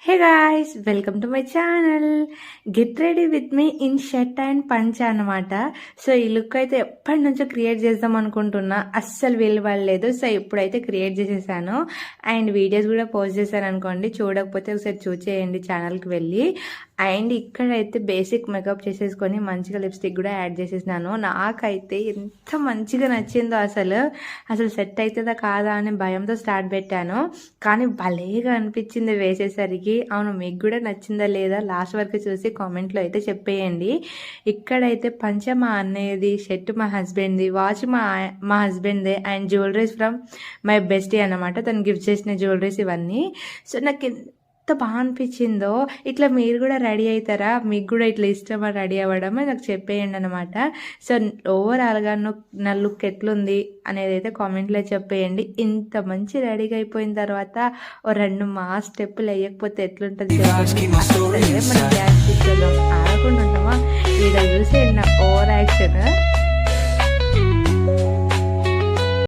Hey guys, welcome to my channel. Get ready with me in shirt and punch అనమాట. So ఈ look అయితే ఎప్పటి నుంచో create చేద్దాం అనుకుంటున్నా, అస్సలు వీలు పడలేదు. సో ఇప్పుడైతే క్రియేట్ చేసేసాను అండ్ వీడియోస్ కూడా పోస్ట్ చేశాను అనుకోండి. చూడకపోతే ఒకసారి చూసేయండి ఛానల్కి వెళ్ళి. అండ్ ఇక్కడైతే బేసిక్ మేకప్ చేసేసుకొని మంచిగా లిప్స్టిక్ కూడా యాడ్ చేసేసినాను. నాకైతే ఎంత మంచిగా నచ్చిందో అసలు సెట్ అవుతుందా కాదా అని భయంతో స్టార్ట్ పెట్టాను, కానీ భలేగా అనిపించింది వేసేసరికి. అవును, మీకు కూడా నచ్చిందా లేదా లాస్ట్ వరకు చూసి కామెంట్లో అయితే చెప్పేయండి. ఇక్కడైతే పంచ మా అన్నయ్యది, షర్ట్ మా హస్బెండ్ది, వాచ్ మా హస్బెండ్దే and jewelleries from my bestie అన్నమాట. తను గిఫ్ట్ చేసిన జ్యువెలరీస్ ఇవన్నీ. సో నాకు ఎంత బాగా అనిపించిందో. ఇట్లా మీరు కూడా రెడీ అవుతారా? మీకు కూడా ఇట్లా ఇష్టమా రెడీ అవ్వడమే? నాకు చెప్పేయండి అనమాట. సో ఓవరాల్గా నా లుక్ ఎట్లుంది అనేది అయితే కామెంట్లో చెప్పేయండి. ఇంత మంచి రెడీగా అయిపోయిన తర్వాత ఓ 2 మాస్ స్టెప్పులు వేయకపోతే ఎట్లుంటుంది? మనం డ్యాన్స్ పిక్చర్లో ఆడకుండా ఉంటామా? ఇలా చూసేయండి నా ఓవర్ యాక్షన్.